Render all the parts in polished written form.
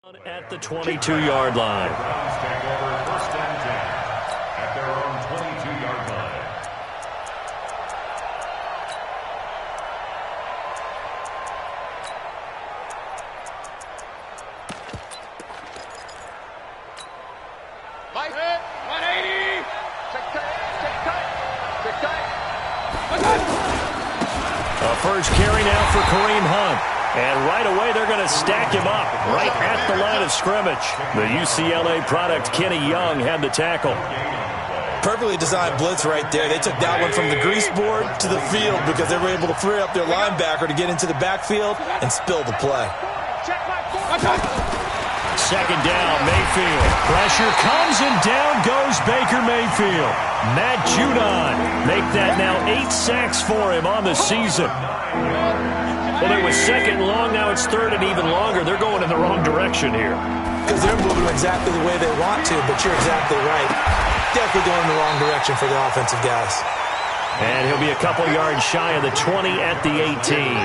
At the 22-yard line. Browns take over 1st and 10 at their own 22-yard line. Mike, 180. Check tight. A first carry now for Kareem Hunt. And right away, they're going to stack him up right at the line of scrimmage. The UCLA product, Kenny Young, had the tackle. Perfectly designed blitz right there. They took that one from the grease board to the field because they were able to free up their linebacker to get into the backfield and spill the play. Second down, Mayfield. Pressure comes and down goes Baker Mayfield. Matt Judon make that now 8 sacks for him on the season. Well, it was second and long. Now it's third and even longer. They're going in the wrong direction here. Because they're moving exactly the way they want to, but you're exactly right. Definitely going in the wrong direction for the offensive guys. And he'll be a couple yards shy of the 20 at the 18.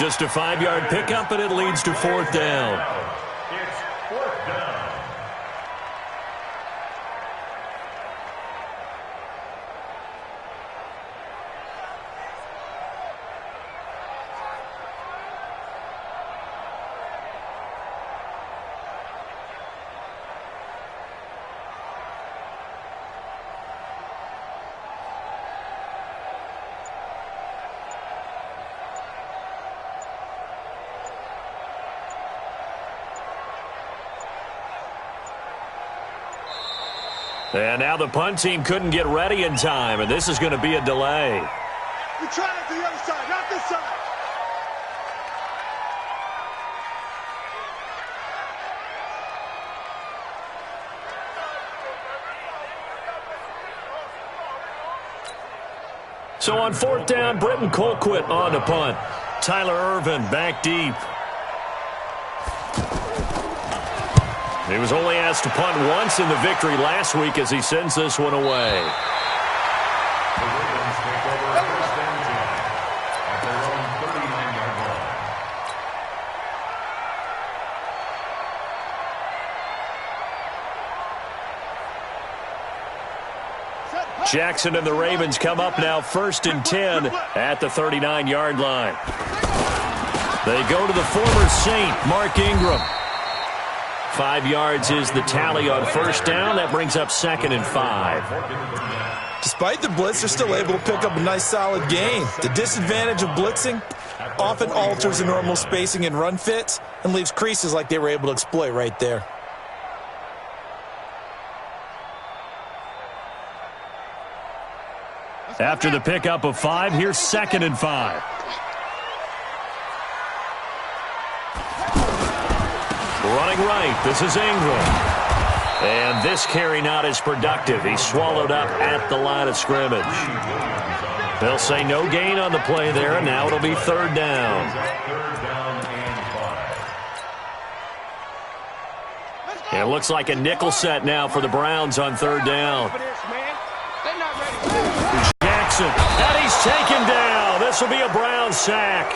Just a 5-yard pickup, and it leads to 4th down. It's 4th down. And now the punt team couldn't get ready in time, and this is going to be a delay. We try it to the other side, not this side. So on 4th down, Britton Colquitt on to punt. Tyler Ervin back deep. He was only asked to punt once in the victory last week as he sends this one away. The Ravens take over 1st and 10 at their own 39-yard line. Jackson and the Ravens come up now 1st and 10 at the 39-yard line. They go to the former Saint, Mark Ingram. 5 yards is the tally on 1st down. That brings up 2nd and 5. Despite the blitz, they're still able to pick up a nice solid gain. The disadvantage of blitzing often alters the normal spacing and run fits and leaves creases like they were able to exploit right there. After the pickup of 5, here's 2nd and 5. Running right, this is Ingram. And this carry not as productive. He's swallowed up at the line of scrimmage. They'll say no gain on the play there, and now it'll be 3rd down. 3rd down and 5. And it looks like a nickel set now for the Browns on 3rd down. Jackson, and he's taken down. This will be a Brown sack.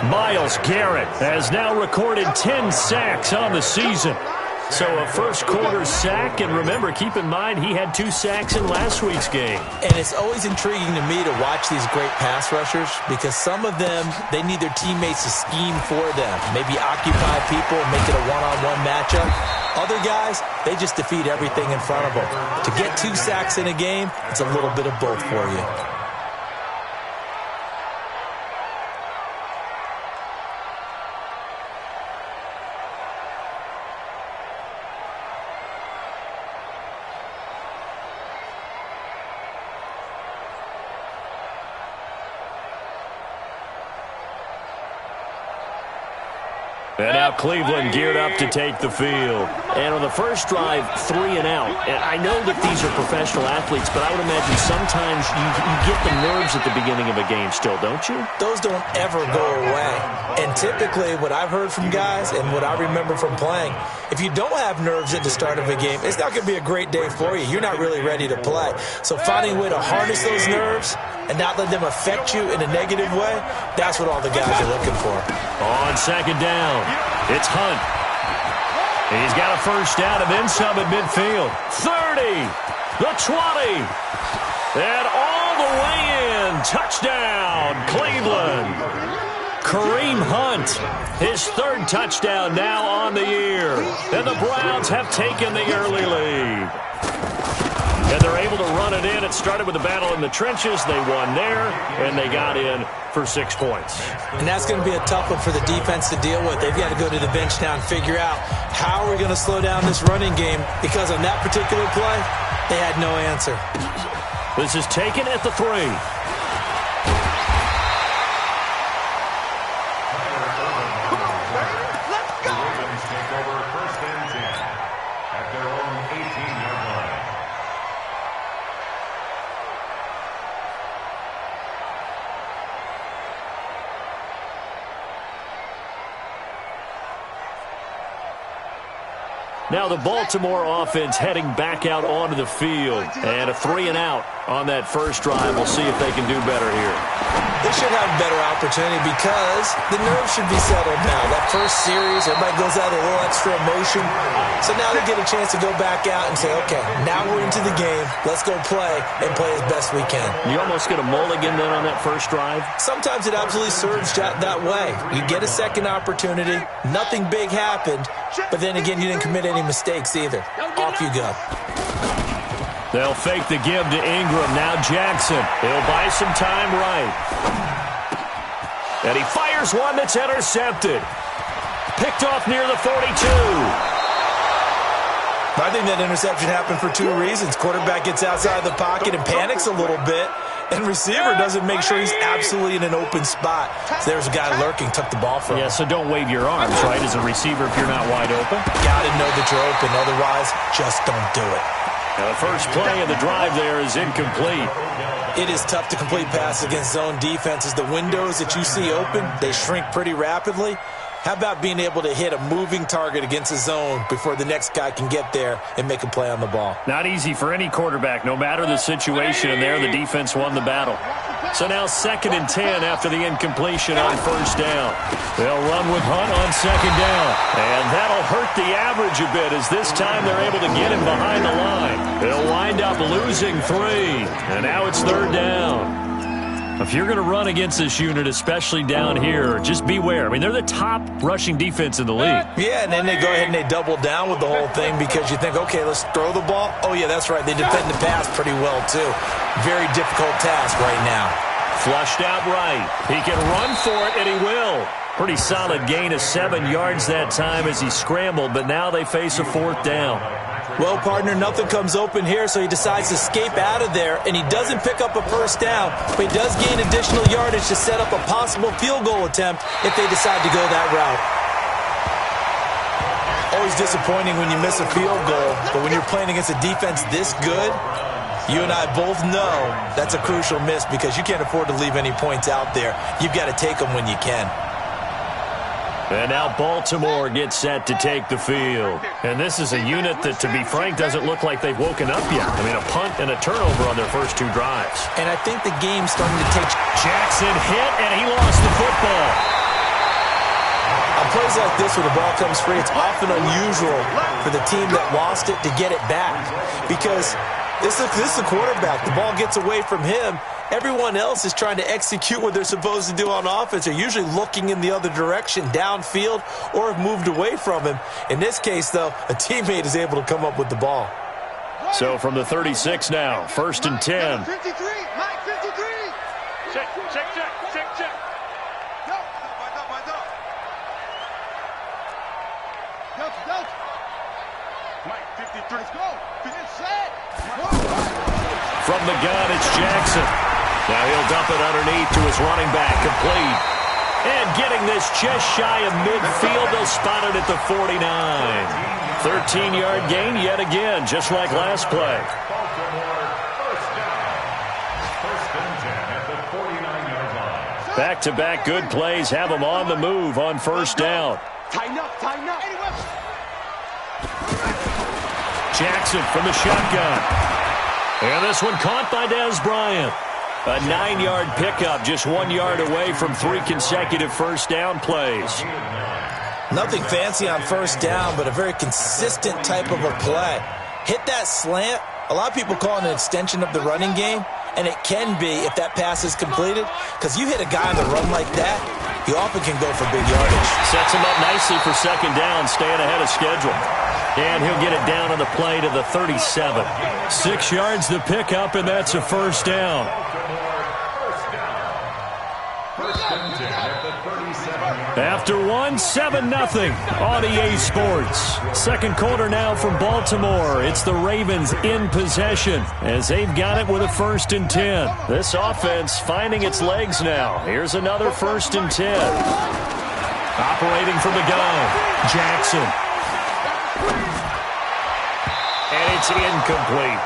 Myles Garrett has now recorded 10 sacks on the season. So a first-quarter sack, and remember, keep in mind, he had 2 sacks in last week's game. And it's always intriguing to me to watch these great pass rushers because some of them, they need their teammates to scheme for them, maybe occupy people and make it a one-on-one matchup. Other guys, they just defeat everything in front of them. To get 2 sacks in a game, it's a little bit of both for you. And now Cleveland geared up to take the field. And on the first drive, 3 and out. And I know that these are professional athletes, but I would imagine sometimes you get the nerves at the beginning of a game still, don't you? Those don't ever go away. And typically what I've heard from guys and what I remember from playing, if you don't have nerves at the start of a game, it's not going to be a great day for you. You're not really ready to play. So finding a way to harness those nerves and not let them affect you in a negative way, that's what all the guys are looking for. On 2nd down, it's Hunt. He's got a first down and then some at midfield. 30, the 20, and all the way in. Touchdown, Cleveland. Kareem Hunt, his third touchdown now on the year. And the Browns have taken the early lead. And they're able to run it in. It started with a battle in the trenches. They won there, and they got in for 6 points. And that's going to be a tough one for the defense to deal with. They've got to go to the bench now and figure out how are we going to slow down this running game, because on that particular play, they had no answer. This is taken at the 3. Now the Baltimore offense heading back out onto the field. And a 3-and-out on that first drive. We'll see if they can do better here. They should have a better opportunity because the nerves should be settled now. That first series, everybody goes out with a little extra emotion. So now they get a chance to go back out and say, okay, now we're into the game. Let's go play and play as best we can. You almost get a mulligan then on that first drive? Sometimes it absolutely serves that way. You get a second opportunity. Nothing big happened. But then again, you didn't commit any mistakes either. Off you go. They'll fake the give to Ingram. Now Jackson. He'll buy some time right. And he fires one that's intercepted. Picked off near the 42. I think that interception happened for 2 reasons. Quarterback gets outside the pocket and panics a little bit. And receiver doesn't make sure he's absolutely in an open spot. So there's a guy lurking, took the ball from him. Yeah, so don't wave your arms, right, as a receiver if you're not wide open. Got to know that you're open. Otherwise, just don't do it. Now the first play of the drive there is incomplete. It is tough to complete passes against zone defenses. The windows that you see open, they shrink pretty rapidly. How about being able to hit a moving target against a zone before the next guy can get there and make a play on the ball? Not easy for any quarterback, no matter the situation, and there the defense won the battle. So now 2nd and 10 after the incompletion on first down. They'll run with Hunt on 2nd down. And that'll hurt the average a bit as this time they're able to get him behind the line. They'll wind up losing 3. And now it's 3rd down. If you're going to run against this unit, especially down here, just beware. I mean, they're the top rushing defense in the league. Yeah, and then they go ahead and they double down with the whole thing because you think, okay, let's throw the ball. Oh, yeah, that's right. They defend the pass pretty well, too. Very difficult task right now. Flushed out right. He can run for it, and he will. Pretty solid gain of 7 yards that time as he scrambled, but now they face a 4th down. Well, partner, nothing comes open here, so he decides to escape out of there, and he doesn't pick up a first down, but he does gain additional yardage to set up a possible field goal attempt if they decide to go that route. Always disappointing when you miss a field goal, but when you're playing against a defense this good, you and I both know that's a crucial miss because you can't afford to leave any points out there. You've got to take them when you can. And now Baltimore gets set to take the field. And this is a unit that, to be frank, doesn't look like they've woken up yet. I mean, a punt and a turnover on their first 2 drives. And I think the game's starting to take... Jackson hit, and he lost the football. On plays like this where the ball comes free, it's often unusual for the team that lost it to get it back. Because this is the quarterback. The ball gets away from him. Everyone else is trying to execute what they're supposed to do on offense. They're usually looking in the other direction, downfield, or have moved away from him. In this case, though, a teammate is able to come up with the ball. So from the 36 now, 1st and 10. 53, Mike 53. Check. Go. Mike 53. Let's go. Finish set. From the gun, it's Jackson. Now he'll dump it underneath to his running back, complete. And getting this just shy of midfield, they'll spot it at the 49. 13-yard gain yet again, just like last play. Back-to-back good plays have them on the move on first down. Tighten up. Jackson from the shotgun. And this one caught by Dez Bryant. A 9-yard pickup, just 1 yard away from 3 consecutive first down plays. Nothing fancy on first down, but a very consistent type of a play. Hit that slant. A lot of people call it an extension of the running game, and it can be if that pass is completed, because you hit a guy on the run like that, he often can go for big yardage. Sets him up nicely for second down, staying ahead of schedule. And he'll get it down on the play to the 37. 6 yards the pickup, and that's a first down. After 1, 7-0 on EA Sports. Second quarter now from Baltimore. It's the Ravens in possession as they've got it with a 1st and 10. This offense finding its legs now. Here's another 1st and 10. Operating from the gun, Jackson. And it's incomplete.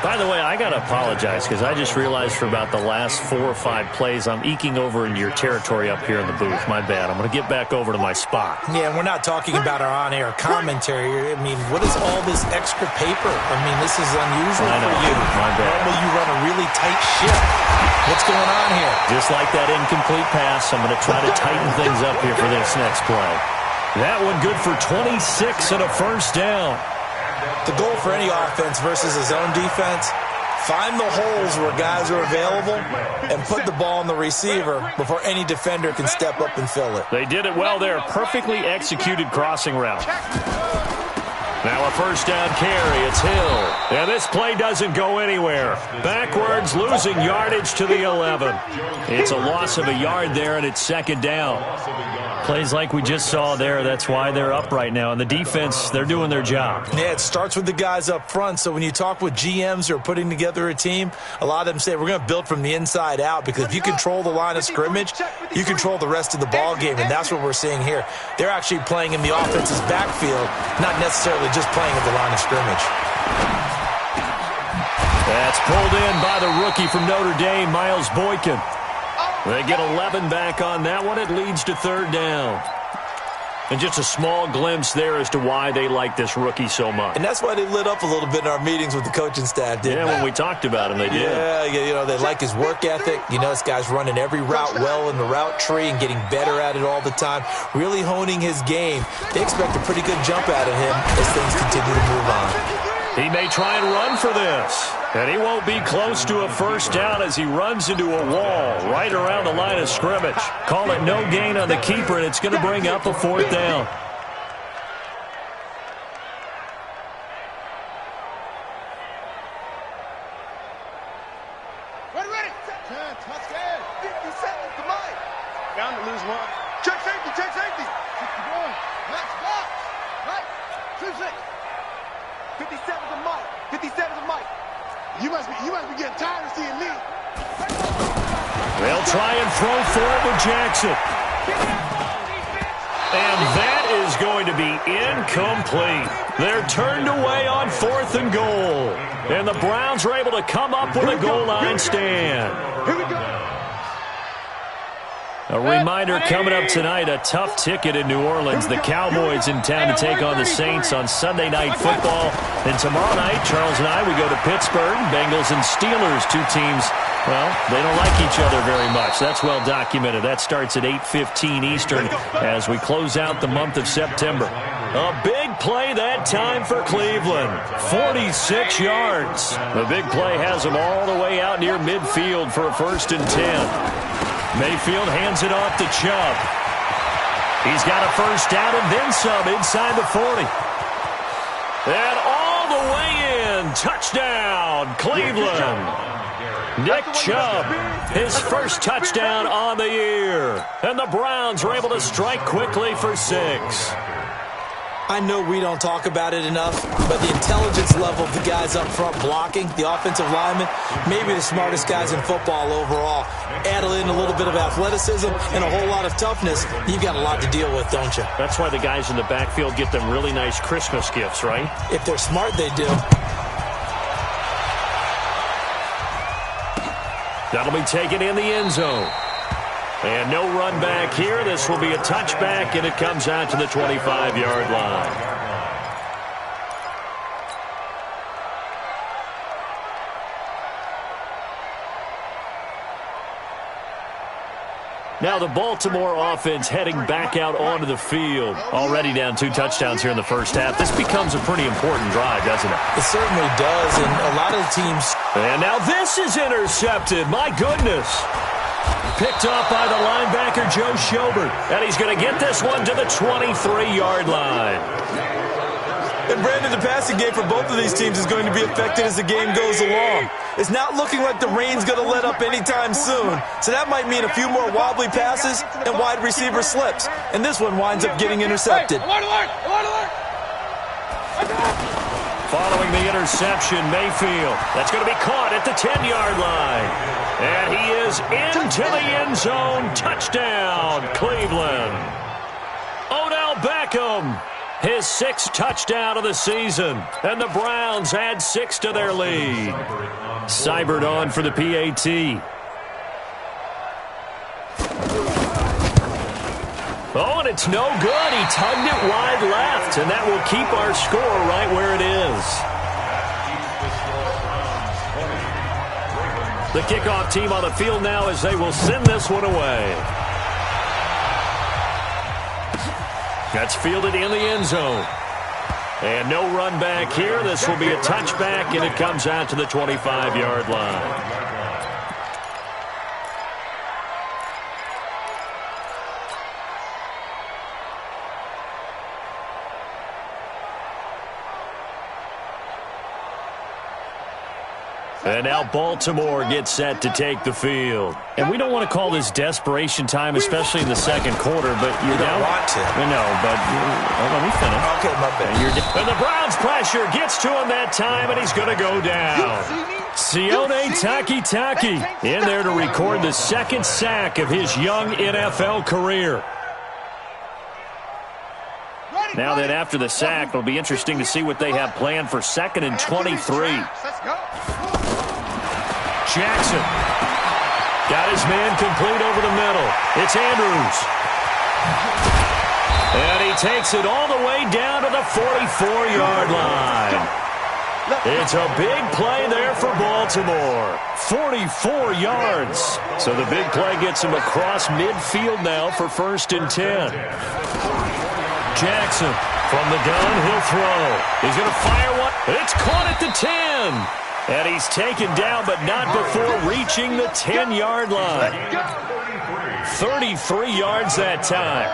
By the way, I got to apologize because I just realized for about the last 4 or 5 plays, I'm eking over into your territory up here in the booth. My bad. I'm going to get back over to my spot. Yeah, and we're not talking about our on-air commentary. I mean, what is all this extra paper? I mean, this is unusual for you. My bad. Normally you run a really tight ship. What's going on here? Just like that incomplete pass, I'm going to try to tighten things up here for this next play. That one good for 26 and a first down. The goal for any offense versus his own defense, find the holes where guys are available and put the ball on the receiver before any defender can step up and fill it. They did it well there. Perfectly executed crossing route. Now a first down carry. It's Hill. And this play doesn't go anywhere. Backwards, losing yardage to the 11. It's a loss of a yard there, and it's second down. Plays like we just saw there, that's why they're up right now. And the defense, they're doing their job. Yeah, it starts with the guys up front. So when you talk with GMs who are putting together a team, a lot of them say we're going to build from the inside out, because if you control the line of scrimmage, you control the rest of the ball game, and that's what we're seeing here. They're actually playing in the offense's backfield, not necessarily just playing at the line of scrimmage. That's pulled in by the rookie from Notre Dame, Miles Boykin. They get 11 back on that one. It leads to third down. And just a small glimpse there as to why they like this rookie so much. And that's why they lit up a little bit in our meetings with the coaching staff, didn't they? When we talked about him, they did. Yeah, you know, they like his work ethic. You know, this guy's running every route well in the route tree and getting better at it all the time, really honing his game. They expect a pretty good jump out of him as things continue to move on. He may try and run for this. And he won't be close to a first down as he runs into a wall right around the line of scrimmage. Call it no gain on the keeper, and it's going to bring up a fourth down. Ready. Touchdown. 50 seconds to Mike. Down to lose one. Check safety. 61. Max box. Right. 2 seconds. 57 to Mike. 57 to Mike. You must be getting tired of seeing me. They'll try and throw for it with Jackson. And that is going to be incomplete. They're turned away on 4th and goal. And the Browns are able to come up with a goal line stand. Here we go. A reminder coming up tonight, a tough ticket in New Orleans. The Cowboys in town to take on the Saints on Sunday Night Football. And tomorrow night, Charles and I, we go to Pittsburgh. Bengals and Steelers, 2 teams, well, they don't like each other very much. That's well documented. That starts at 8:15 Eastern as we close out the month of September. A big play that time for Cleveland. 46 yards. The big play has them all the way out near midfield for a 1st and 10. Mayfield hands it off to Chubb. He's got a first down and then some inside the 40. And all the way in. Touchdown, Cleveland. Nick Chubb, his first touchdown on the year. And the Browns are able to strike quickly for 6. I know we don't talk about it enough, but the intelligence level of the guys up front blocking, the offensive linemen, maybe the smartest guys in football overall. Add in a little bit of athleticism and a whole lot of toughness, you've got a lot to deal with, don't you? That's why the guys in the backfield get them really nice Christmas gifts, right? If they're smart, they do. That'll be taken in the end zone. And no run back here. This will be a touchback, and it comes out to the 25-yard line. Now the Baltimore offense heading back out onto the field. Already down 2 touchdowns here in the first half. This becomes a pretty important drive, doesn't it? It certainly does, and a lot of the teams... And now this is intercepted. My goodness. Picked off by the linebacker, Joe Schobert. And he's going to get this one to the 23-yard line. And Brandon, the passing game for both of these teams is going to be affected as the game goes along. It's not looking like the rain's going to let up anytime soon. So that might mean a few more wobbly passes and wide receiver slips. And this one winds up getting intercepted. Following the interception, Mayfield. That's going to be caught at the 10-yard line. And he is into the end zone. Touchdown, Cleveland. Odell Beckham. His 6th touchdown of the season. And the Browns add 6 to their lead. Seibert on for the PAT. Oh, and it's no good. He tugged it wide left, and that will keep our score right where it is. The kickoff team on the field now as they will send this one away. That's fielded in the end zone. And no run back here. This will be a touchback, and it comes out to the 25-yard line. And now Baltimore gets set to take the field. And we don't want to call this desperation time, especially in the second quarter, but you don't want to. No, but let me finish. Okay, my bad. And the Browns pressure gets to him that time, and he's going to go down. Sione Takitaki in there to record the 2nd sack of his young NFL career. Now then, after the sack, it'll be interesting to see what they have planned for 2nd and 23. Jackson got his man complete over the middle. It's Andrews. And he takes it all the way down to the 44-yard line. It's a big play there for Baltimore. 44 yards. So the big play gets him across midfield now for 1st and 10. Jackson from the gun, he'll throw. He's going to fire one. It's caught at the 10. And he's taken down, but not before reaching the 10-yard line. 33 yards that time.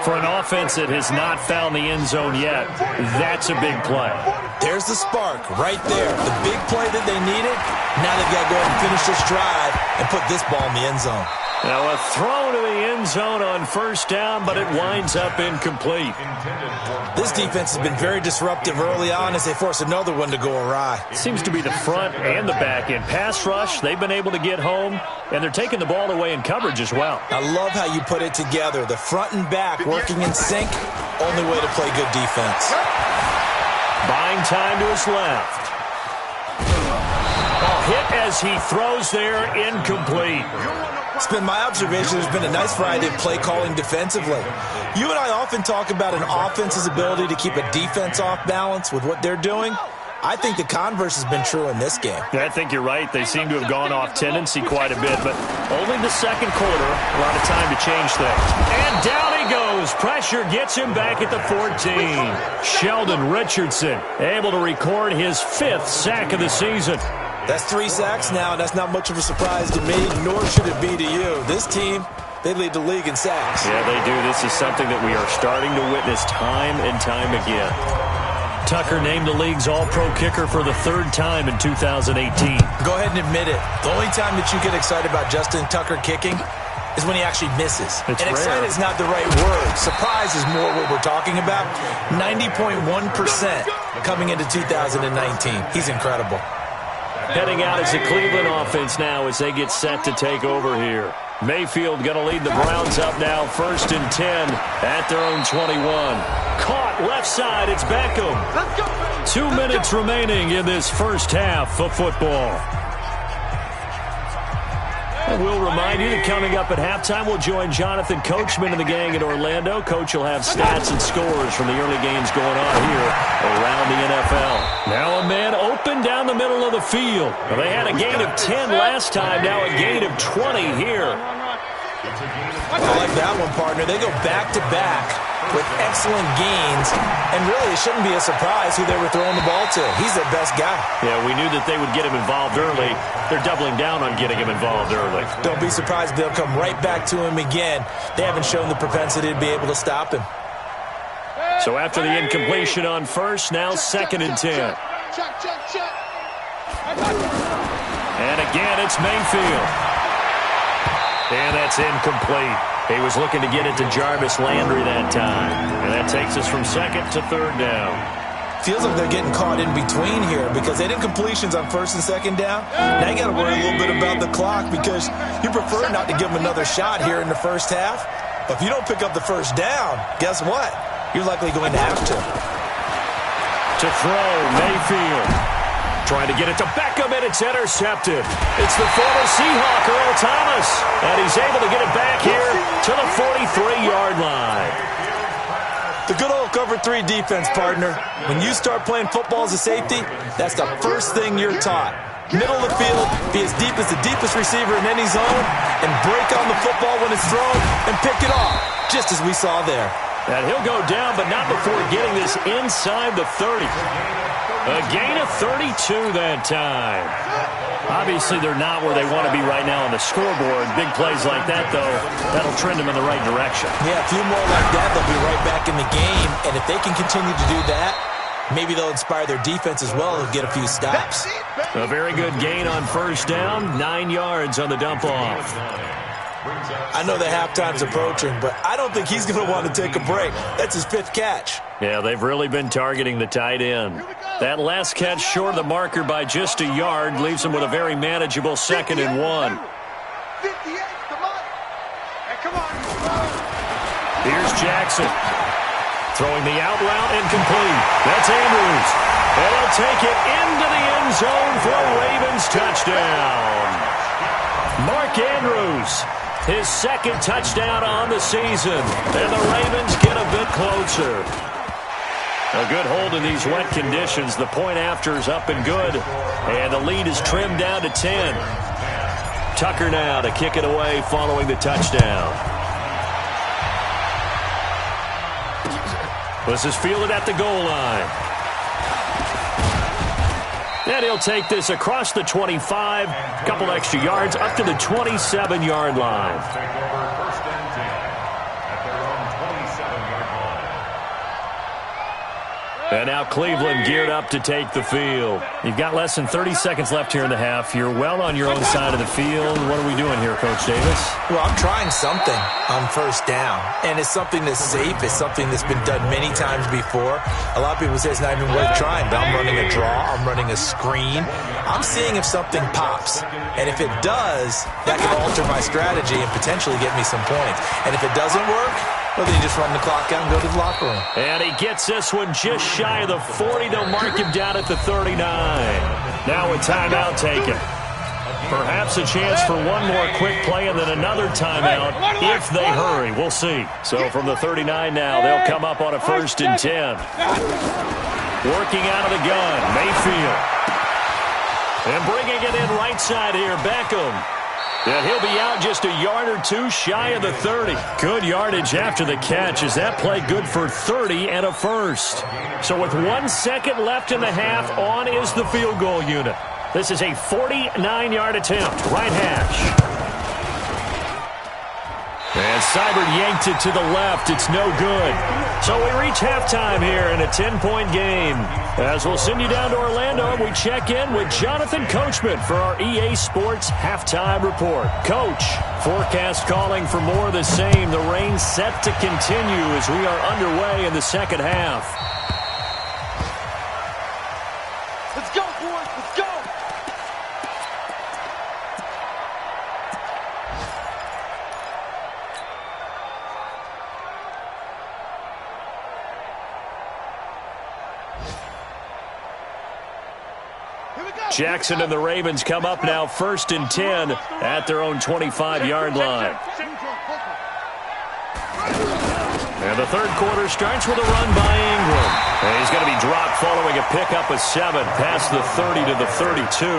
For an offense that has not found the end zone yet, that's a big play. There's the spark right there. The big play that they needed. Now they've got to go ahead and finish this drive and put this ball in the end zone. Now a throw to the end zone on 1st down, but it winds up incomplete. This defense has been very disruptive early on as they force another one to go awry. Seems to be the front and the back end. Pass rush, they've been able to get home, and they're taking the ball away in coverage as well. I love how you put it together. The front and back working in sync, only way to play good defense. Buying time to his left. Hit as he throws there, incomplete. It's been my observation there's been a nice variety of play calling defensively. You and I often talk about an offense's ability to keep a defense off balance with what they're doing. I think the converse has been true in this game. Yeah, I think you're right. They seem to have gone off tendency quite a bit, but only the second quarter, a lot of time to change things. And down he goes. Pressure gets him back at the 14. Sheldon Richardson able to record his 5th sack of the season. That's 3 sacks now, and that's not much of a surprise to me, nor should it be to you. This team, they lead the league in sacks. Yeah, they do. This is something that we are starting to witness time and time again. Tucker named the league's all-pro kicker for the 3rd time in 2018. Go ahead and admit it. The only time that you get excited about Justin Tucker kicking is when he actually misses. It's and rare. Excited is not the right word. Surprise is more what we're talking about. 90.1% coming into 2019. He's incredible. Heading out as the Cleveland offense now as they get set to take over here. Mayfield going to lead the Browns up now, 1st and 10 at their own 21. Caught left side, it's Beckham. 2 minutes remaining in this first half of football. And we'll remind you that coming up at halftime, we'll join Jonathan Coachman and the gang in Orlando. Coach will have stats and scores from the early games going on here around the NFL. Now a man open down the middle of the field. Well, they had a gain of 10 last time, now a gain of 20 here. I like that one, partner. They go back-to-back with excellent gains, and really it shouldn't be a surprise who they were throwing the ball to. He's their best guy. Yeah, we knew that they would get him involved early. They're doubling down on getting him involved early. Don't be surprised if they'll come right back to him again. They haven't shown the propensity to be able to stop him. So after the incompletion on first, now 2nd and 10. And again, it's Mayfield. And that's incomplete. He was looking to get it to Jarvis Landry that time. And that takes us from 2nd to 3rd down. Feels like they're getting caught in between here because they did completions on 1st and 2nd down. Now you got to worry a little bit about the clock because you prefer not to give them another shot here in the first half. But if you don't pick up the first down, guess what? You're likely going to have to. To throw, Mayfield. Trying to get it to Beckham, and it's intercepted. It's the former Seahawk, Earl Thomas. And he's able to get it back here to the 43-yard line. The good old cover 3 defense, partner. When you start playing football as a safety, that's the first thing you're taught. Middle of the field, be as deep as the deepest receiver in any zone, and break on the football when it's thrown, and pick it off, just as we saw there. And he'll go down, but not before getting this inside the 30. A gain of 32 that time. Obviously, they're not where they want to be right now on the scoreboard. Big plays like that, though, that'll trend them in the right direction. Yeah, a few more like that, they'll be right back in the game. And if they can continue to do that, maybe they'll inspire their defense as well and get a few stops. A very good gain on 1st down, 9 yards on the dump-off. I know the halftime's approaching, but I don't think he's going to want to take a break. That's his 5th catch. Yeah, they've really been targeting the tight end. That last catch short of the marker by just a yard leaves him with a very manageable 2nd and 1. Here's Jackson. Throwing the out route incomplete. That's Andrews. And he'll take it into the end zone for a Ravens touchdown. Mark Andrews. His 2nd touchdown on the season. And the Ravens get a bit closer. A good hold in these wet conditions. The point after is up and good. And the lead is trimmed down to 10. Tucker now to kick it away following the touchdown. This is fielded at the goal line. And he'll take this across the 25. A couple extra yards up to the 27-yard line. Take over 1st and 10 at their own 27-yard line. And now Cleveland geared up to take the field. You've got less than 30 seconds left here in the half. You're well on your own side of the field. What are we doing here, Coach Davis? Well, I'm trying something on 1st down. And it's something that's safe. It's something that's been done many times before. A lot of people say it's not even worth trying, but I'm running a draw. I'm running a screen. I'm seeing if something pops. And if it does, that can alter my strategy and potentially get me some points. And if it doesn't work, well, then you just run the clock out and go to the locker room. And he gets this one just shy of the 40. They'll mark him down at the 39. Now a timeout taken. Perhaps a chance for one more quick play and then another timeout if they hurry. We'll see. So from the 39 now, they'll come up on a 1st and 10. Working out of the gun, Mayfield. And bringing it in right side here, Beckham. And he'll be out just a yard or 2 shy of the 30. Good yardage after the catch. Is that play good for 30 and a 1st? So with 1 second left in the half, on is the field goal unit. This is a 49-yard attempt. Right hash. And Seibert yanked it to the left. It's no good. So we reach halftime here in a 10-point game. As we'll send you down to Orlando, we check in with Jonathan Coachman for our EA Sports Halftime Report. Coach, forecast calling for more of the same. The rain set to continue as we are underway in the 2nd half. Let's go, boys. Let's go. Jackson and the Ravens come up now 1st and 10 at their own 25-yard line. And the 3rd quarter starts with a run by Ingram. And he's going to be dropped following a pickup of 7 past the 30 to the 32.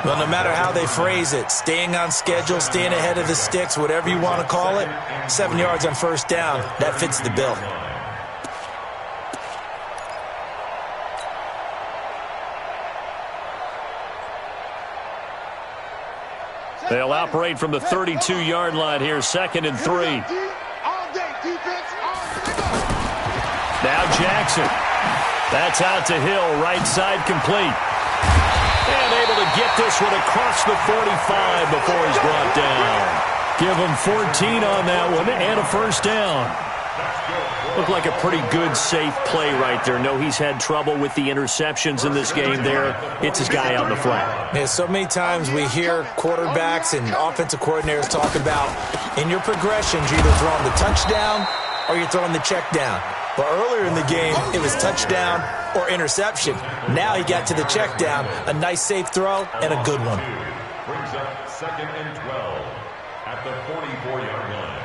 Well, no matter how they phrase it, staying on schedule, staying ahead of the sticks, whatever you want to call it, 7 yards on first down, that fits the bill. They'll operate from the 32-yard line here, 2nd and 3. Now Jackson. That's out to Hill, right side complete. And able to get this one across the 45 before he's brought down. Give him 14 on that one and a first down. Looked like a pretty good, safe play right there. No, he's had trouble with the interceptions in this game there. It's his guy out in the flat. Yeah, so many times we hear quarterbacks and offensive coordinators talk about in your progressions, you're either throwing the touchdown or you're throwing the check down. But earlier in the game, it was touchdown or interception. Now he got to the check down, a nice safe throw, and a good one. Brings up 2nd and 12 at the 44-yard line.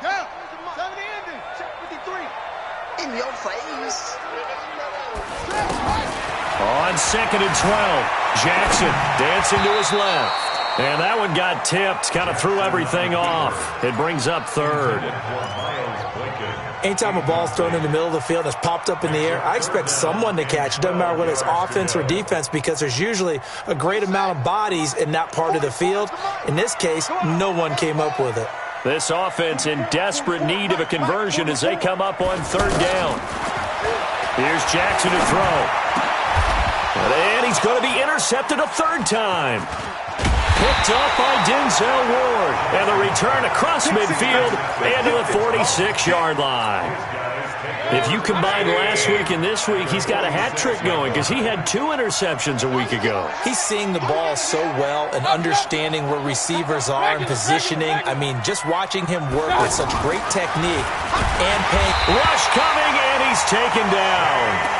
Down. 70 ending. Check 53. In your face. On 2nd and 12, Jackson dancing to his left. And that one got tipped, kind of threw everything off. It brings up 3rd. Anytime a ball's thrown in the middle of the field and it's popped up in the air, I expect someone to catch. It doesn't matter whether it's offense or defense because there's usually a great amount of bodies in that part of the field. In this case, no one came up with it. This offense in desperate need of a conversion as they come up on 3rd down. Here's Jackson to throw. And he's going to be intercepted a 3rd time. Picked up by Denzel Ward. And the return across midfield and to the 46-yard line. If you combine last week and this week, he's got a hat trick going because he had 2 interceptions a week ago. He's seeing the ball so well and understanding where receivers are and positioning. I mean, just watching him work with such great technique and paying. Rush coming, and he's taken down.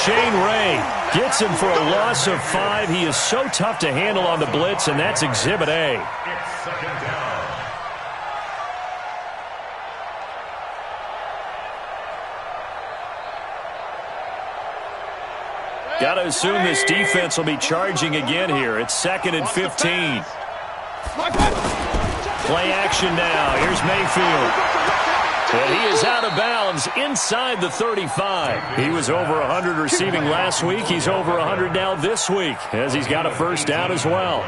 Shane Ray gets him for a loss of 5. He is so tough to handle on the blitz, and that's Exhibit A. It's 2nd down. Got to assume this defense will be charging again here. It's 2nd and 15. Play action now. Here's Mayfield. And he is out of bounds inside the 35. He was over 100 receiving last week. He's over 100 now this week as he's got a first down as well.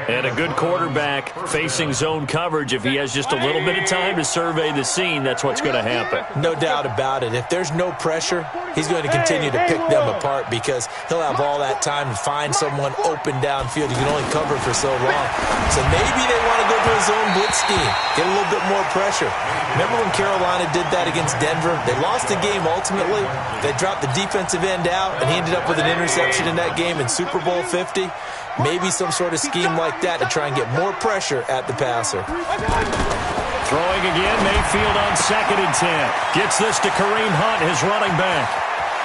And a good quarterback facing zone coverage. If he has just a little bit of time to survey the scene, that's what's going to happen. No doubt about it. If there's no pressure, he's going to continue to pick them apart because he'll have all that time to find someone open downfield. You can only cover for so long. So maybe they want to go to a zone blitz scheme, get a little bit more pressure. Remember when Carolina did that against Denver? They lost the game ultimately. They dropped the defensive end out, and he ended up with an interception in that game in Super Bowl 50. Maybe some sort of scheme like that to try and get more pressure at the passer. Throwing again, Mayfield on 2nd and 10. Gets this to Kareem Hunt, his running back.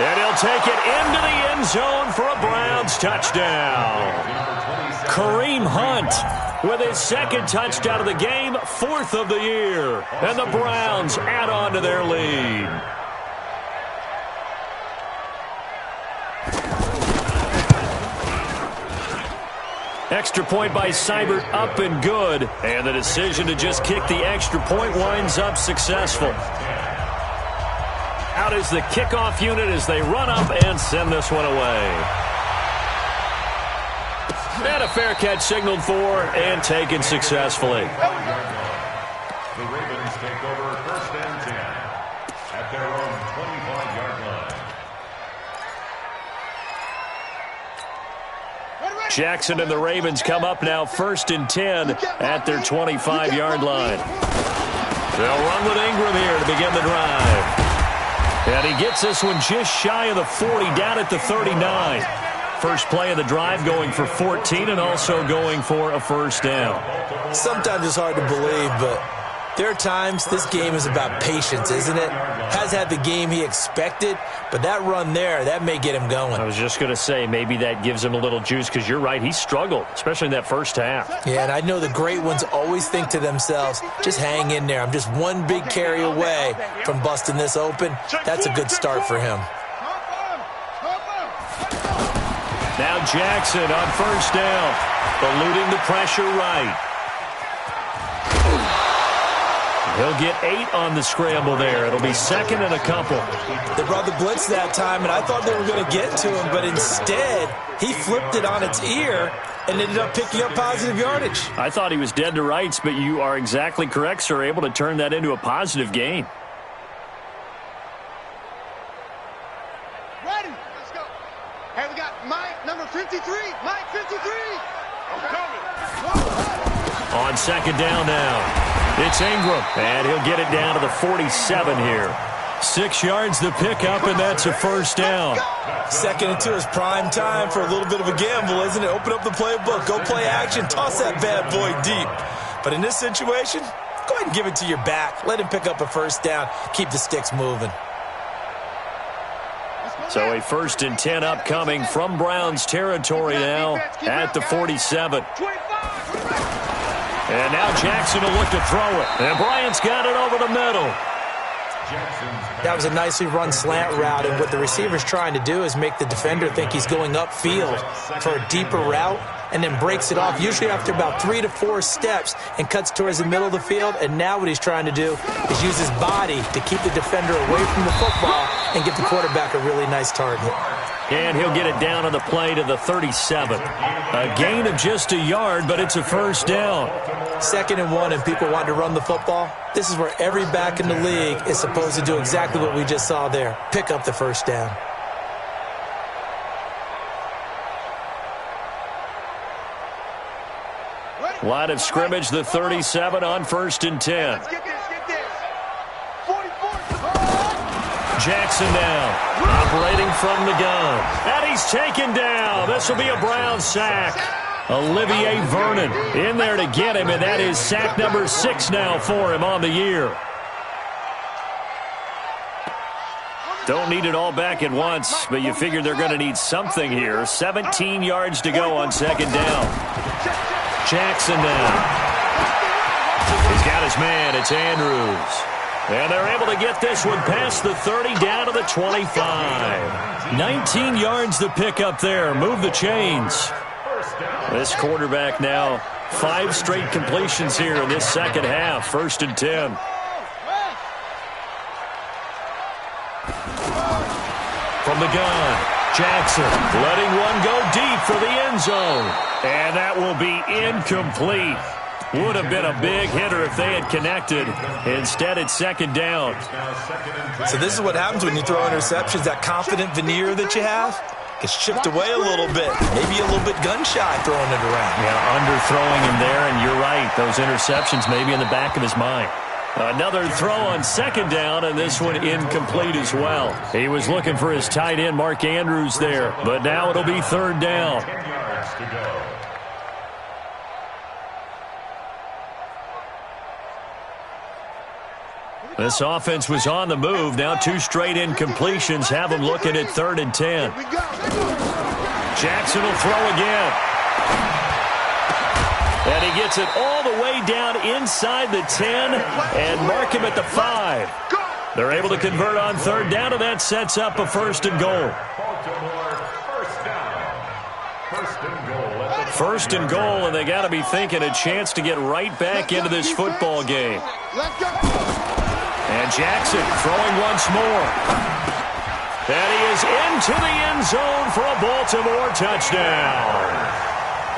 And he'll take it into the end zone for a Browns touchdown. Kareem Hunt with his 2nd touchdown of the game, 4th of the year. And the Browns add on to their lead. Extra point by Seibert, up and good. And the decision to just kick the extra point winds up successful. Out is the kickoff unit as they run up and send this one away. And a fair catch signaled for and taken successfully. The Ravens take over 1st and 10 at their own 25-yard line. Jackson and the Ravens come up now 1st and 10 at their 25-yard line. They'll run with Ingram here to begin the drive. And he gets this one just shy of the 40, down at the 39. First play of the drive going for 14 and also going for a first down. Sometimes it's hard to believe, but There are times this game is about patience, isn't it? Has had the game he expected, but that run there, that may get him going. I was just going to say, maybe that gives him a little juice, because you're right, he struggled, especially in that first half. Yeah, and I know the great ones always think to themselves, just hang in there. I'm just one big carry away from busting this open. That's a good start for him. Now Jackson on first down, eluding the pressure right. He'll get 8 on the scramble there. It'll be second and a couple. They brought the blitz that time, and I thought they were going to get to him, but instead, he flipped it on its ear and ended up picking up positive yardage. I thought he was dead to rights, but you are exactly correct, sir, able to turn that into a positive gain. Ready? Let's go. Hey, we got Mike, number 53. Mike, 53. I'm coming. On second down now. It's Ingram, and he'll get it down to the 47 here. 6 yards the pickup, and that's a first down. 2nd and 2 is prime time for a little bit of a gamble, isn't it? Open up the playbook, go play action, toss that bad boy deep. But in this situation, go ahead and give it to your back. Let him pick up a first down. Keep the sticks moving. So a 1st and 10 upcoming from Browns territory now at the 47. And now Jackson will look to throw it. And Bryant's got it over the middle. That was a nicely run slant route, and what the receiver's trying to do is make the defender think he's going upfield for a deeper route, and then breaks it off, usually after about 3 to 4 steps, and cuts towards the middle of the field. And now what he's trying to do is use his body to keep the defender away from the football and give the quarterback a really nice target. And he'll get it down on the play to the 37. A gain of just a yard, but it's a first down. 2nd and 1, and people want to run the football. This is where every back in the league is supposed to do exactly what we just saw there. Pick up the first down. Line of scrimmage, the 37 on 1st and 10. Let's get this, get this. 44. Jackson down, operating from the gun. And he's taken down. This will be a Brown sack. Olivier Vernon in there to get him, and that is sack number 6 now for him on the year. Don't need it all back at once, but you figure they're going to need something here. 17 yards to go on 2nd down. Jackson now. He's got his man. It's Andrews. And they're able to get this one past the 30 down to the 25. 19 yards to pick up there. Move the chains. This quarterback now 5 straight completions here in this second half. 1st and 10. From the gun, Jackson letting one go deep for the end zone. And that will be incomplete. Would have been a big hitter if they had connected. Instead, it's 2nd down. So this is what happens when you throw interceptions. That confident veneer that you have gets chipped away a little bit. Maybe a little bit gun-shy throwing it around. Yeah, underthrowing him there, and you're right. Those interceptions maybe in the back of his mind. Another throw on 2nd down, and this one incomplete as well. He was looking for his tight end, Mark Andrews, there. But now it'll be 3rd down. 10 yards to go. This offense was on the move. Now 2 straight incompletions have them looking at 3rd and 10. Jackson will throw again. And he gets it all the way down inside the 10 and mark him at the 5. They're able to convert on 3rd down, and that sets up a 1st and goal. Baltimore, 1st down. 1st and goal. 1st and goal, and they got to be thinking a chance to get right back into this football game. Let's go. And Jackson throwing once more. And he is into the end zone for a Baltimore touchdown.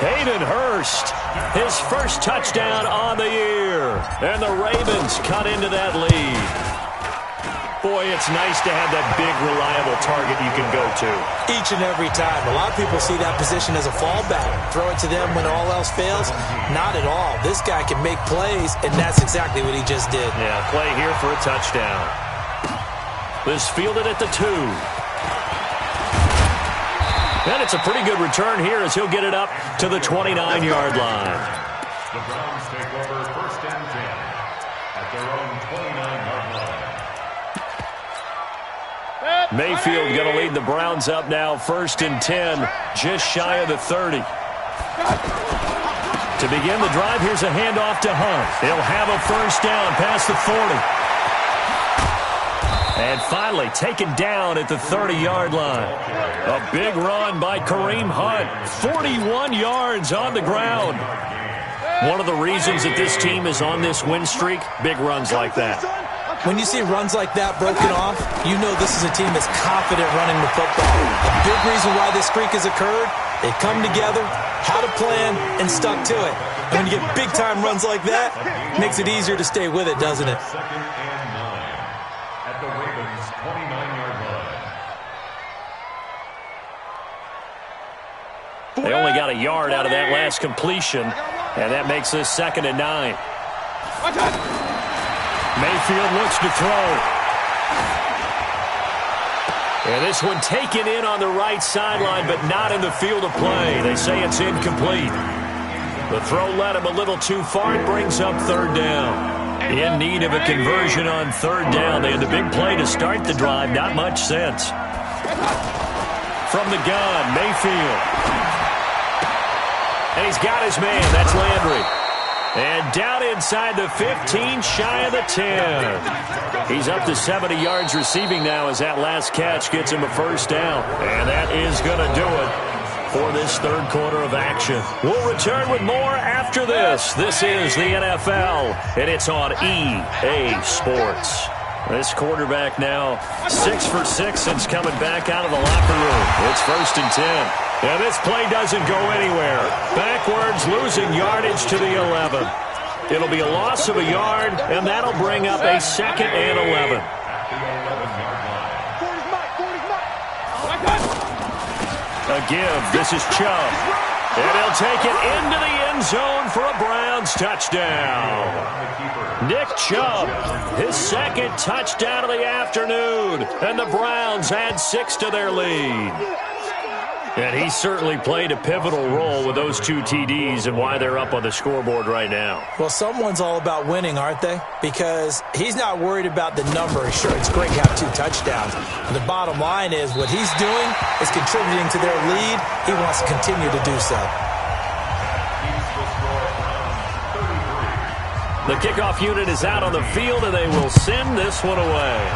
Hayden Hurst, his first touchdown on the year. And the Ravens cut into that lead. Boy, it's nice to have that big, reliable target you can go to. Each and every time. A lot of people see that position as a fallback. Throw it to them when all else fails. Not at all. This guy can make plays, and that's exactly what he just did. Yeah, play here for a touchdown. This fielded at the 2. And it's a pretty good return here as he'll get it up to the 29-yard line. The Browns take over 1st and 10 at the their own 29-yard line. Mayfield going to lead the Browns up now, 1st and 10, just shy of the 30. To begin the drive, here's a handoff to Hunt. He'll have a first down past the 40. And finally taken down at the 30-yard line. A big run by Kareem Hunt. 41 yards on the ground. One of the reasons that this team is on this win streak, big runs like that. When you see runs like that broken off, you know this is a team that's confident running the football. A big reason why this streak has occurred, they've come together, had a plan, and stuck to it. And when you get big-time runs like that, it makes it easier to stay with it, doesn't it? 2nd and 9 at the Ravens' 29-yard line. They only got a yard out of that last completion, and that makes this 2nd and 9. Mayfield looks to throw. And this one taken in on the right sideline, but not in the field of play. They say it's incomplete. The throw led him a little too far. It brings up 3rd down. In need of a conversion on 3rd down. They had the big play to start the drive. Not much sense. From the gun, Mayfield. And he's got his man. That's Landry. And down inside the 15, shy of the 10. He's up to 70 yards receiving now as that last catch gets him a first down. And that is going to do it for this 3rd quarter of action. We'll return with more after this. This is the NFL, and it's on EA Sports. This quarterback now 6 for 6 since coming back out of the locker room. It's 1st and 10. And this play doesn't go anywhere. Backwards, losing yardage to the 11. It'll be a loss of a yard, and that'll bring up a 2nd and 11. A give. This is Chubb. And he'll take it into the end zone for a Browns touchdown. Nick Chubb, his 2nd touchdown of the afternoon. And the Browns add 6 to their lead. And he certainly played a pivotal role with those 2 TDs and why they're up on the scoreboard right now. Well, someone's all about winning, aren't they? Because he's not worried about the number. Sure, it's great to have 2 touchdowns. But the bottom line is what he's doing is contributing to their lead. He wants to continue to do so. The kickoff unit is out on the field, and they will send this one away.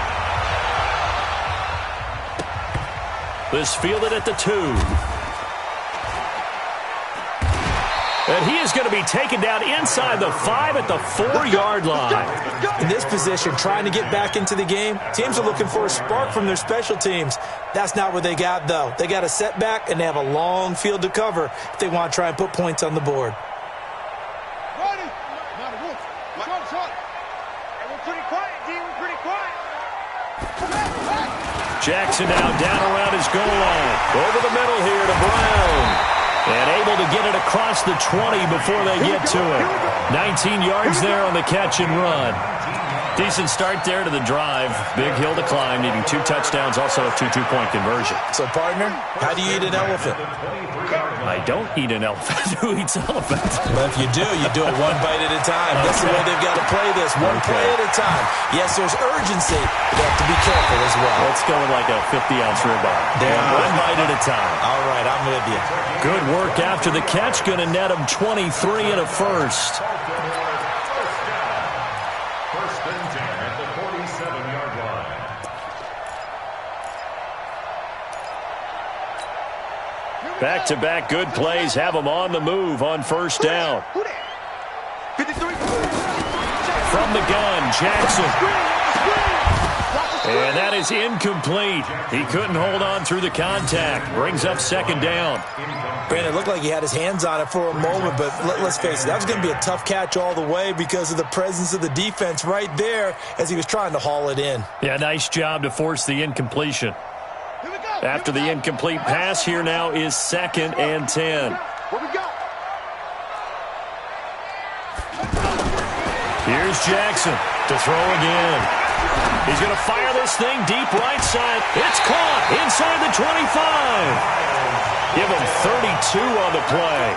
This fielded at the 2. And he is going to be taken down inside the 5 at the 4-yard line. In this position, trying to get back into the game, teams are looking for a spark from their special teams. That's not what they got, though. They got a setback, and they have a long field to cover if they want to try and put points on the board. Jackson now down around his goal line. Over the middle here to Brown. And able to get it across the 20 before they get to it. 19 yards there on the catch and run. Decent start there to the drive. Big hill to climb, needing 2 touchdowns, also a 2 two-point conversion. So, partner, how do you eat an elephant? I don't eat an elephant. Who eats elephant? But if you do it one bite at a time. That's the way they've got to play this, one play at a time. Yes, there's urgency. They have to be careful as well. Let's go with like a 50-ounce ribeye. One bite at a time. All right, I'm with you. Good work after the catch. Going to net him 23 and a first. Back-to-back good plays have them on the move on first down. From the gun, Jackson. And that is incomplete. He couldn't hold on through the contact. Brings up 2nd down. Brandon, it looked like he had his hands on it for a moment, but let's face it, that was going to be a tough catch all the way because of the presence of the defense right there as he was trying to haul it in. Yeah, nice job to force the incompletion. After the incomplete pass, here now is 2nd and 10. Here's Jackson to throw again. He's going to fire this thing deep right side. It's caught inside the 25. Give him 2 on the play.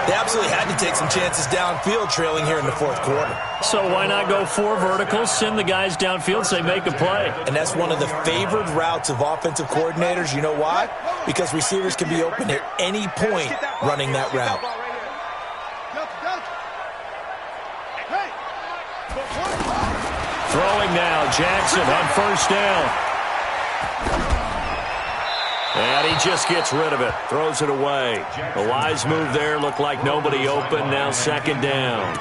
They absolutely had to take some chances downfield trailing here in the fourth quarter. So why not go 4 verticals, send the guys downfield, say make a play? And that's one of the favored routes of offensive coordinators. You know why? Because receivers can be open at any point running that route. Throwing now, Jackson on first down. And he just gets rid of it, throws it away. A wise move there, looked like nobody open, now second down.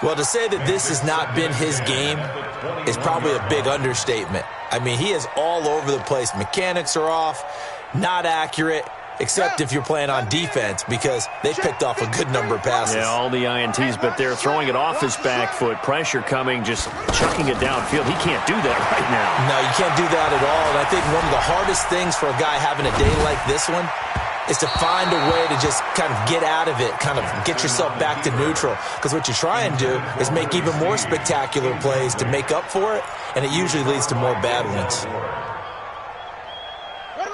Well, to say that this has not been his game is probably a big understatement. I mean, he is all over the place. Mechanics are off, not accurate, except if you're playing on defense, because they picked off a good number of passes. Yeah, all the INTs, but they're throwing it off his back foot. Pressure coming, just chucking it downfield. He can't do that right now. No, you can't do that at all. And I think one of the hardest things for a guy having a day like this one is to find a way to just kind of get out of it, kind of get yourself back to neutral. Because what you try and do is make even more spectacular plays to make up for it, and it usually leads to more bad ones.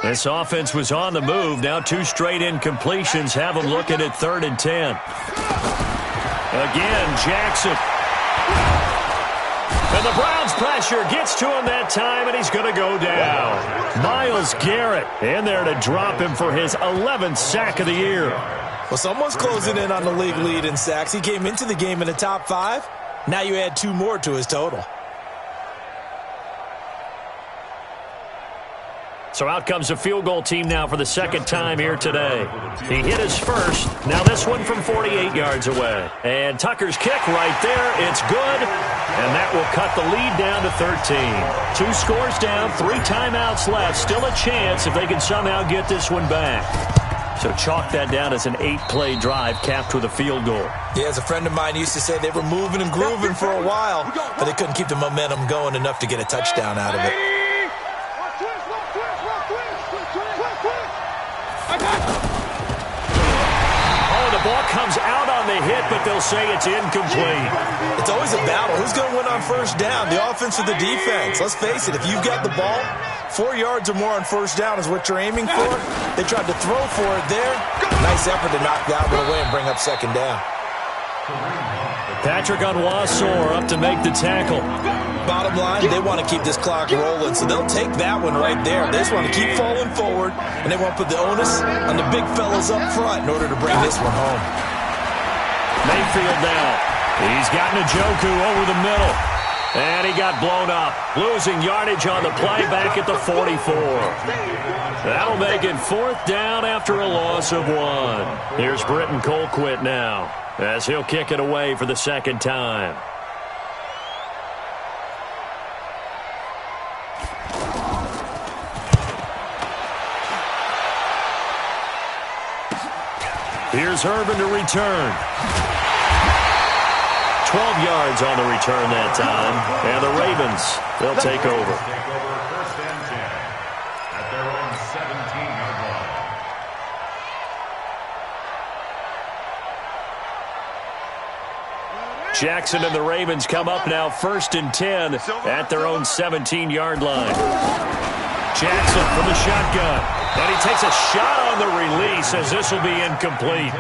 This offense was on the move. Now 2 straight incompletions have them looking at 3rd and 10. Again, Jackson. And the Browns pressure gets to him that time, and he's going to go down. Myles Garrett in there to drop him for his 11th sack of the year. Well, someone's closing in on the league lead in sacks. He came into the game in the top 5. Now you add 2 more to his total. So out comes a field goal team now for the second time here today. He hit his first. Now this one from 48 yards away. And Tucker's kick right there. It's good. And that will cut the lead down to 13. 2 scores down, 3 timeouts left. Still a chance if they can somehow get this one back. So chalk that down as an 8-play drive capped with a field goal. Yeah, as a friend of mine used to say, they were moving and grooving for a while, but they couldn't keep the momentum going enough to get a touchdown out of it. Oh, the ball comes out on the hit, but they'll say it's incomplete. It's always a battle. Who's going to win on first down, the offense or the defense? Let's face it, if you've got the ball, 4 yards or more on first down is what you're aiming for. They tried to throw for it there. Nice effort to knock that one away and bring up second down. Patrick Onwuasor up to make the tackle. Bottom line, they want to keep this clock rolling, so they'll take that one right there. They just want to keep falling forward, and they want to put the onus on the big fellas up front in order to bring this one home. Mayfield now. He's got Njoku over the middle. And he got blown up. Losing yardage on the play back at the 44. That'll make it 4th down after a loss of 1. Here's Britton Colquitt now, as he'll kick it away for the second time. Here's Irvin to return. 12 yards on the return that time. And the Ravens, they'll take over. First and 10 at their own 17-yard line. Jackson and the Ravens come up now 1st and 10 at their own 17-yard line. Jackson from the shotgun. And he takes a shot on the release as this will be incomplete.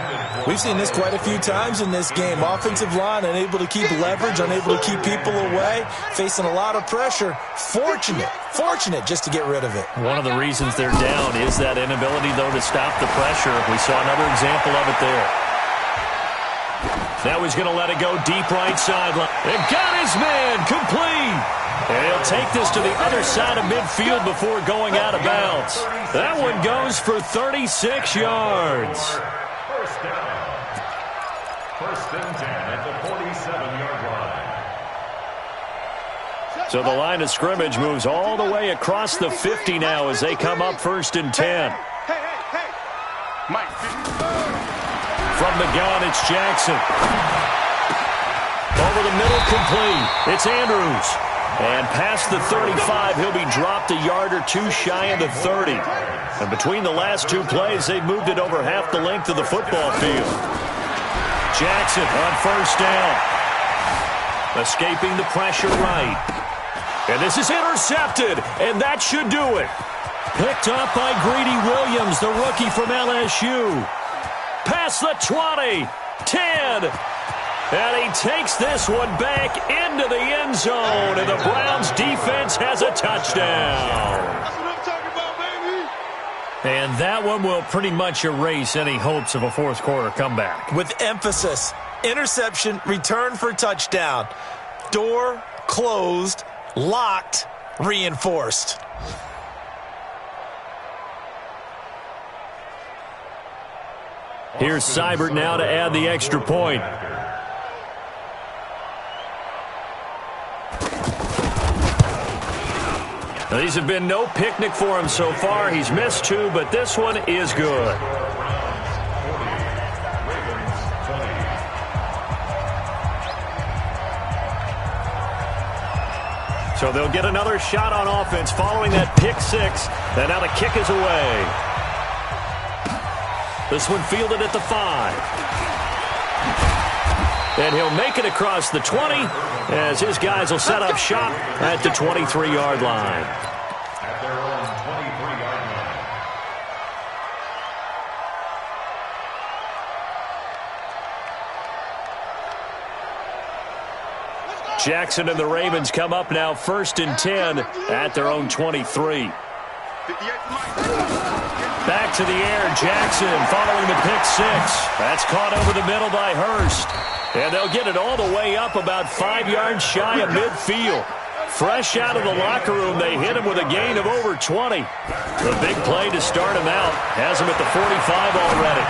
We've seen this quite a few times in this game. Offensive line unable to keep leverage, unable to keep people away, facing a lot of pressure. Fortunate just to get rid of it. One of the reasons they're down is that inability, though, to stop the pressure. We saw another example of it there. Now he's going to let it go deep right sideline. And got his man complete. And he'll take this to the other side of midfield before going out of bounds. That one goes for 36 yards. First down. 1st and 10 at the 47-yard line. So the line of scrimmage moves all the way across the 50 now as they come up 1st and 10. Hey. Mike. From the gun, it's Jackson. Over the middle, complete. It's Andrews. And past the 35, he'll be dropped a yard or 2 shy of the 30. And between the last 2 plays, they've moved it over half the length of the football field. Jackson on first down. Escaping the pressure right. And this is intercepted, and that should do it. Picked up by Greedy Williams, the rookie from LSU. past the 20, 10. And he takes this one back into the end zone, and the Browns defense has a touchdown. That's what I'm talking about, baby. And that one will pretty much erase any hopes of a fourth quarter comeback. With emphasis, interception, return for touchdown. Door closed, locked, reinforced. Here's Seibert now to add the extra point. Now, these have been no picnic for him so far. He's missed 2, but this one is good. So they'll get another shot on offense following that pick 6. And now the kick is away. This one fielded at the 5. And he'll make it across the 20 as his guys will set up shop at the 23-yard line. At their own 23-yard line. Jackson and the Ravens come up now 1st and 10 at their own 23. Back to the air, Jackson following the pick 6. That's caught over the middle by Hurst. And they'll get it all the way up about 5 yards shy of midfield. Fresh out of the locker room, they hit him with a gain of over 20. The big play to start him out has him at the 45 already.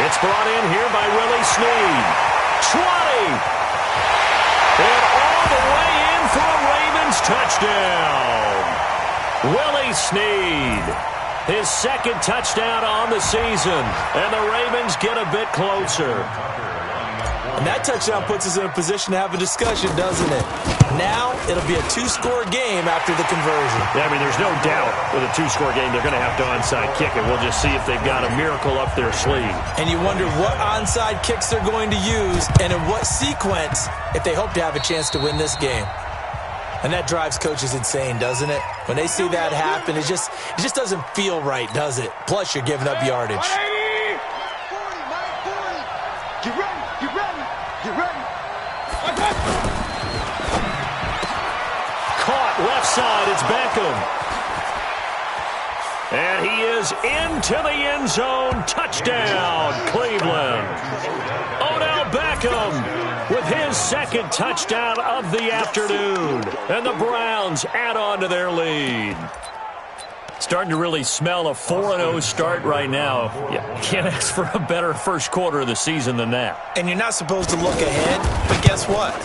It's brought in here by Willie Snead. 20! And all the way in for a Ravens touchdown. Willie Snead, his 2nd touchdown on the season, and the Ravens get a bit closer. And that touchdown puts us in a position to have a discussion, doesn't it? Now it'll be a 2-score game after the conversion. Yeah, I mean, there's no doubt with a 2-score game they're going to have to onside kick it. We'll just see if they've got a miracle up their sleeve. And you wonder what onside kicks they're going to use and in what sequence if they hope to have a chance to win this game. And that drives coaches insane, doesn't it? When they see that happen, it just doesn't feel right, does it? Plus, you're giving up yardage. Get ready, get ready, get ready. Caught left side, it's Beckham. And he is into the end zone. Touchdown, Cleveland. Odell Beckham with his 2nd touchdown of the afternoon. And the Browns add on to their lead. Starting to really smell a 4-0 start right now. Yeah, can't ask for a better first quarter of the season than that. And you're not supposed to look ahead, but guess what?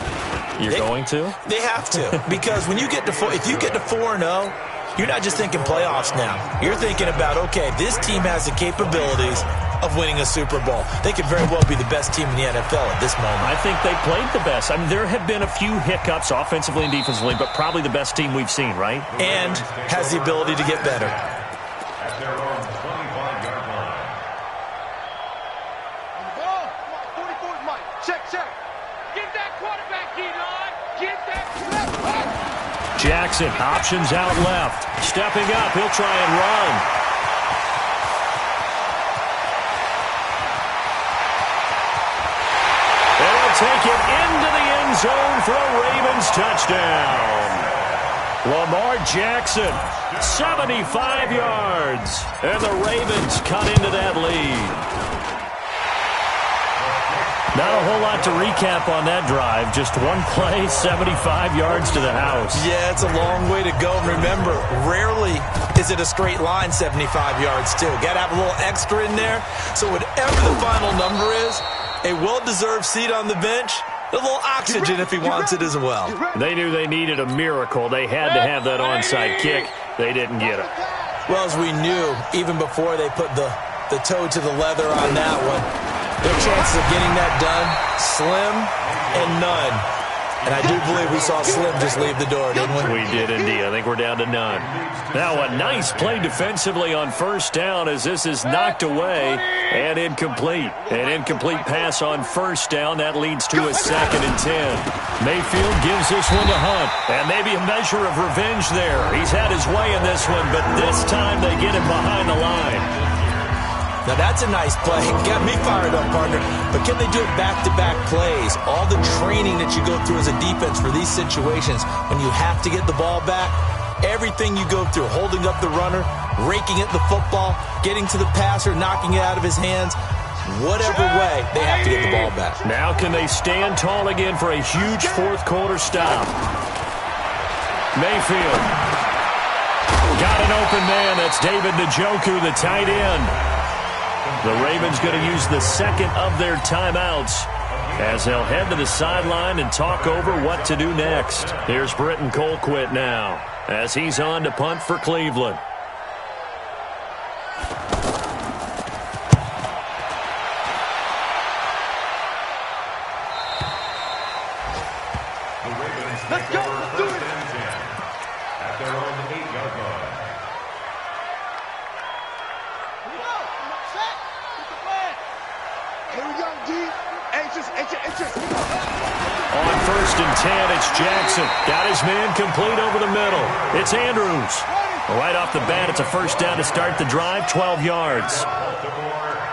You're going to? They have to. Because when you get to if you get to 4-0, you're not just thinking playoffs now. You're thinking about, okay, this team has the capabilities of winning a Super Bowl. They could very well be the best team in the NFL at this moment. I think they played the best. I mean, there have been a few hiccups offensively and defensively, but probably the best team we've seen, right? And has the ability to get better. At their own 25-yard line. On the ball. Come on, 44 is Mike. Check, check. Get that quarterback, D-line. Get that quarterback. Jackson options out left. Stepping up, he'll try and run. And he'll take it into the end zone for a Ravens touchdown. Lamar Jackson, 75 yards. And the Ravens cut into that lead. Not a whole lot to recap on that drive. Just one play, 75 yards to the house. Yeah, it's a long way to go. And remember, rarely is it a straight line 75 yards, too. Got to have a little extra in there. So whatever the final number is, a well-deserved seat on the bench, a little oxygen if he wants it as well. They knew they needed a miracle. They had to have that onside kick. They didn't get it. Well, as we knew, even before they put the toe to the leather on that one, their chances of getting that done, slim and none. And I do believe we saw Slim just leave the door, didn't we? We did indeed. I think we're down to none. Now a nice play defensively on first down as this is knocked away and incomplete. An incomplete pass on first down. That leads to a 2nd and 10. Mayfield gives this one to Hunt. And maybe a measure of revenge there. He's had his way in this one, but this time they get him behind the line. Now that's a nice play. Got me fired up, partner. But can they do it back-to-back plays? All the training that you go through as a defense for these situations when you have to get the ball back, everything you go through, holding up the runner, raking at the football, getting to the passer, knocking it out of his hands, whatever way, they have to get the ball back. Now can they stand tall again for a huge fourth quarter stop? Mayfield. Got an open man. That's David Njoku, the tight end. The Ravens going to use the second of their timeouts as they'll head to the sideline and talk over what to do next. Here's Britton Colquitt now as he's on to punt for Cleveland. Let's go. Let's do it. At their own 8-yard line. Here we go. Set. Get the flag. Here we go, D. Anxious. On 1st and 10, it's Jackson. Got his man complete over the middle. It's Andrews. Right off the bat, it's a first down to start the drive, 12 yards.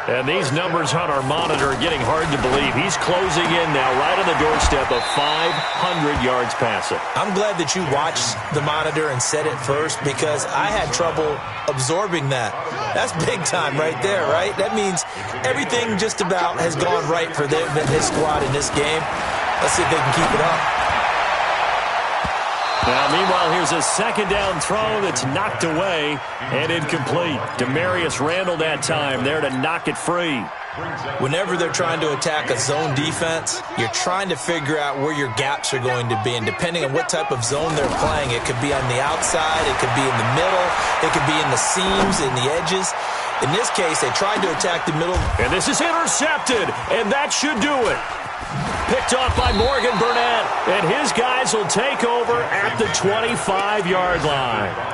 And these numbers on our monitor are getting hard to believe. He's closing in now right on the doorstep of 500 yards passing. I'm glad that you watched the monitor and said it first because I had trouble absorbing that. That's big time right there, right? That means everything just about has gone right for them and this squad in this game. Let's see if they can keep it up. Now, meanwhile, here's a second down throw that's knocked away and incomplete. Demarius Randall that time there to knock it free. Whenever they're trying to attack a zone defense, you're trying to figure out where your gaps are going to be. And depending on what type of zone they're playing, it could be on the outside, it could be in the middle, it could be in the seams, in the edges. In this case, they tried to attack the middle. And this is intercepted, and that should do it. Picked off by Morgan Burnett, and his guys will take over at the 25-yard line.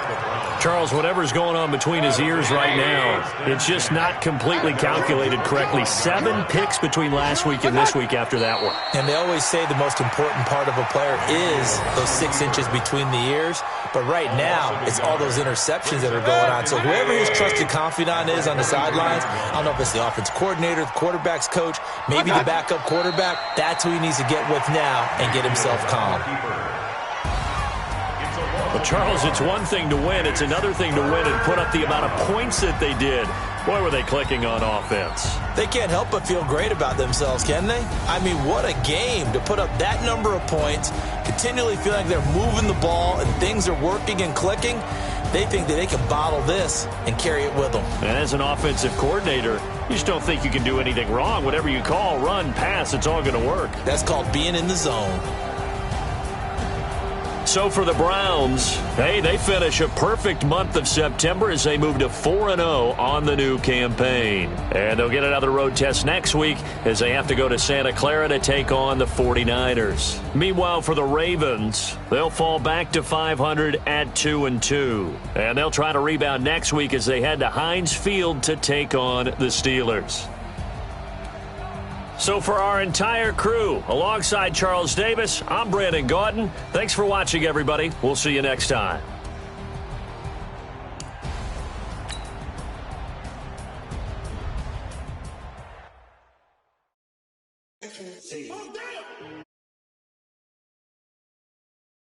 Charles, whatever's going on between his ears right now, it's just not completely calculated correctly. 7 picks between last week and this week after that one. And they always say the most important part of a player is those 6 inches between the ears. But right now, it's all those interceptions that are going on. So whoever his trusted confidant is on the sidelines, I don't know if it's the offense coordinator, the quarterback's coach, maybe the backup quarterback, that's who he needs to get with now and get himself calm. Well, Charles, it's one thing to win. It's another thing to win and put up the amount of points that they did. Boy, were they clicking on offense. They can't help but feel great about themselves, can they? I mean, what a game to put up that number of points, continually feeling like they're moving the ball and things are working and clicking. They think that they can bottle this and carry it with them. And as an offensive coordinator, you just don't think you can do anything wrong. Whatever you call, run, pass, it's all going to work. That's called being in the zone. So for the Browns, hey, they finish a perfect month of September as they move to 4-0 on the new campaign. And they'll get another road test next week as they have to go to Santa Clara to take on the 49ers. Meanwhile, for the Ravens, they'll fall back to 500 at 2-2. And they'll try to rebound next week as they head to Heinz Field to take on the Steelers. So for our entire crew, alongside Charles Davis, I'm Brandon Gaudin. Thanks for watching, everybody. We'll see you next time.